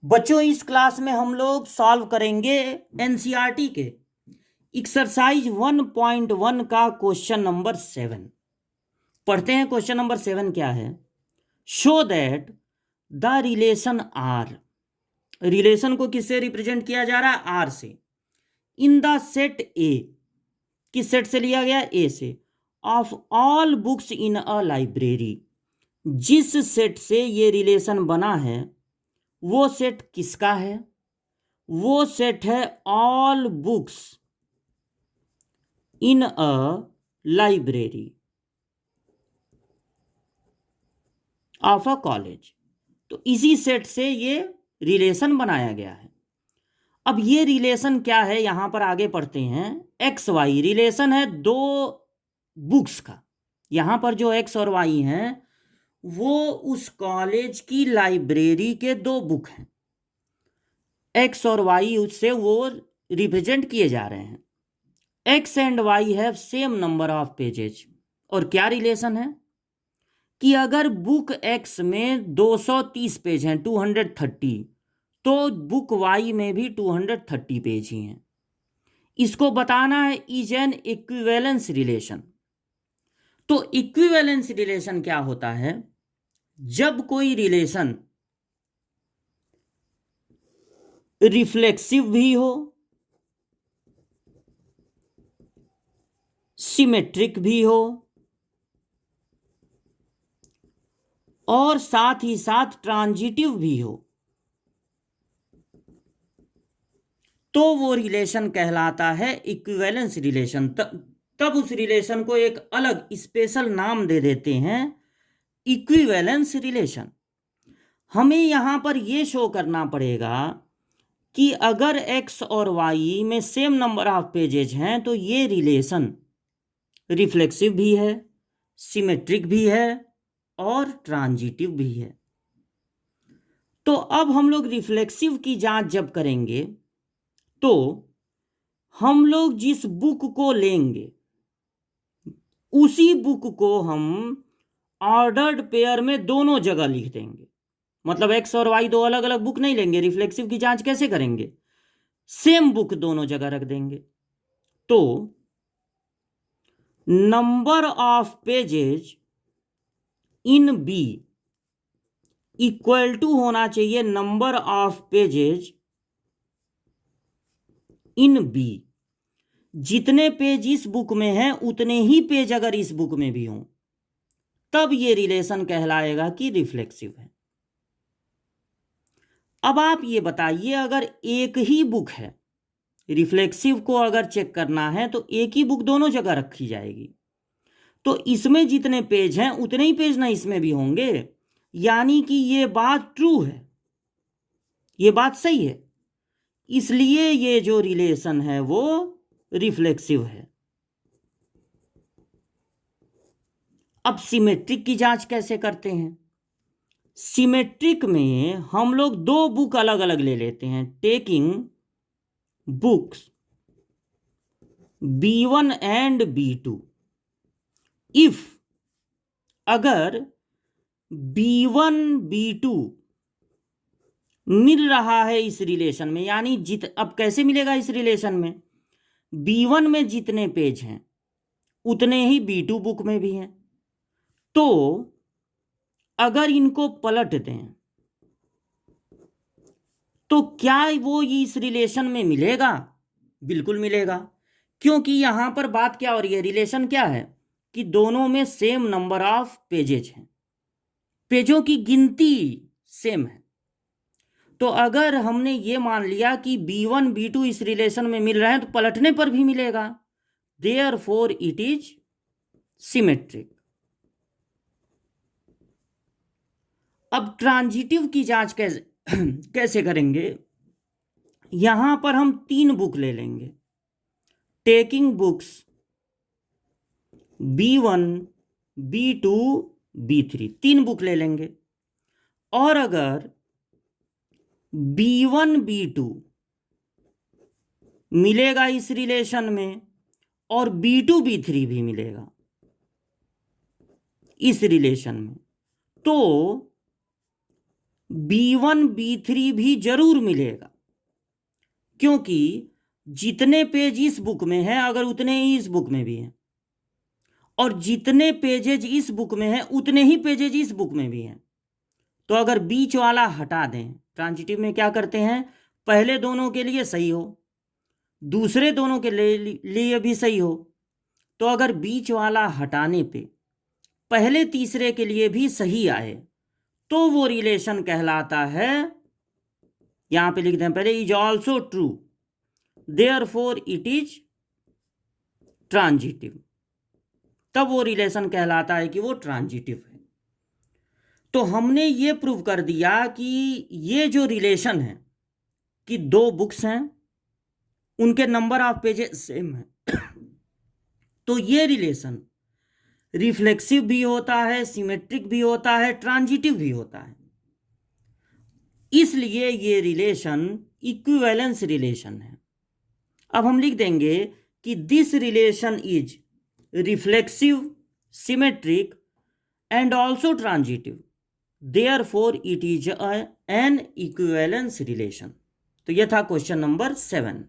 बच्चों, इस क्लास में हम लोग सॉल्व करेंगे एनसीईआरटी के एक्सरसाइज 1.1 का क्वेश्चन नंबर 7। पढ़ते हैं। क्वेश्चन नंबर 7 क्या है? Show that the relation R. Relation को किससे रिप्रेजेंट किया जा रहा है? आर से। In the set A. किस सेट से लिया गया? ए से। Of all books in a library. जिस सेट से ये रिलेशन बना है वो सेट किसका है? वो सेट है all books in a library of a college. तो इसी सेट से ये रिलेशन बनाया गया है। अब ये रिलेशन क्या है, यहां पर आगे पढ़ते हैं। एक्स वाई रिलेशन है दो बुक्स का। यहां पर जो एक्स और वाई हैं वो उस कॉलेज की लाइब्रेरी के दो बुक हैं। एक्स और वाई उससे वो रिप्रेजेंट किए जा रहे हैं। X and why have same number of pages. और क्या रिलेशन है कि अगर बुक एक्स में 230 पेज हैं, 230, तो बुक वाई में भी 230 पेज ही हैं। इसको बताना है इज एन इक्विवेलेंस रिलेशन। तो इक्विवेलेंस रिलेशन क्या होता है? जब कोई रिलेशन रिफ्लेक्सिव भी हो, सिमेट्रिक भी हो और साथ ही साथ ट्रांजिटिव भी हो, तो वो रिलेशन कहलाता है इक्विवेलेंस रिलेशन। तब उस रिलेशन को एक अलग स्पेशल नाम दे देते हैं, इक्विवेलेंस रिलेशन। हमें यहां पर यह शो करना पड़ेगा कि अगर एक्स और वाई में सेम नंबर ऑफ पेजेज हैं तो ये रिलेशन रिफ्लेक्सिव भी है, सिमेट्रिक भी है और ट्रांजिटिव भी है। तो अब हम लोग रिफ्लेक्सिव की जांच जब करेंगे तो हम लोग जिस बुक को लेंगे उसी बुक को हम ऑर्डर्ड पेयर में दोनों जगह लिख देंगे। मतलब एक्स और वाई दो अलग अलग बुक नहीं लेंगे। रिफ्लेक्सिव की जांच कैसे करेंगे? सेम बुक दोनों जगह रख देंगे। तो number of pages in B equal to होना चाहिए number of pages in B. जितने पेज इस बुक में हैं उतने ही पेज अगर इस बुक में भी हों तब ये रिलेशन कहलाएगा कि रिफ्लेक्सिव है। अब आप ये बताइए, अगर एक ही बुक है, रिफ्लेक्सिव को अगर चेक करना है तो एक ही बुक दोनों जगह रखी जाएगी, तो इसमें जितने पेज हैं उतने ही पेज ना इसमें भी होंगे। यानी कि ये बात ट्रू है, ये बात सही है, इसलिए ये जो रिलेशन है वो रिफ्लेक्सिव है। अब सिमेट्रिक की जांच कैसे करते हैं? सिमेट्रिक में हम लोग दो बुक अलग अलग ले लेते हैं। Taking books B1 and B2। If अगर B1 B2 मिल रहा है इस रिलेशन में, यानी अब कैसे मिलेगा इस रिलेशन में? B1 में जितने पेज हैं उतने ही B2 बुक में भी हैं। तो अगर इनको पलट दें तो क्या वो इस रिलेशन में मिलेगा? बिल्कुल मिलेगा, क्योंकि यहां पर बात क्या हो रही है? रिलेशन क्या है कि दोनों में सेम नंबर ऑफ पेजेज हैं, पेजों की गिनती सेम है। तो अगर हमने ये मान लिया कि B1 B2 इस रिलेशन में मिल रहे हैं तो पलटने पर भी मिलेगा। Therefore it is symmetric. अब ट्रांजिटिव की जांच कैसे कैसे करेंगे? यहां पर हम तीन बुक ले लेंगे। Taking books B1 B2 B3, तीन बुक ले लेंगे। और अगर B1 B2 मिलेगा इस रिलेशन में और B2 B3 भी मिलेगा इस रिलेशन में, तो B1 B3 भी जरूर मिलेगा, क्योंकि जितने पेज इस बुक में है अगर उतने ही इस बुक में भी हैं, और जितने पेजेज इस बुक में है उतने ही पेजेज इस बुक में भी हैं। तो अगर बीच वाला हटा दें, ट्रांजिटिव में क्या करते हैं, पहले दोनों के लिए सही हो, दूसरे दोनों के लिए भी सही हो, तो अगर बीच वाला हटाने पे पहले तीसरे के लिए भी सही आए तो वो रिलेशन कहलाता है, यहां पे लिखते हैं पहले, is also true, therefore it is transitive, तब वो रिलेशन कहलाता है कि वो ट्रांजिटिव है। तो हमने ये प्रूव कर दिया कि ये जो रिलेशन है कि दो बुक्स हैं उनके नंबर ऑफ पेजेस सेम है, तो ये रिलेशन रिफ्लेक्सिव भी होता है, सिमेट्रिक भी होता है, ट्रांजिटिव भी होता है। इसलिए ये रिलेशन इक्विवेलेंस रिलेशन है। अब हम लिख देंगे कि this relation is reflexive, symmetric and also transitive, therefore it is an equivalence relation. तो यह था क्वेश्चन नंबर 7।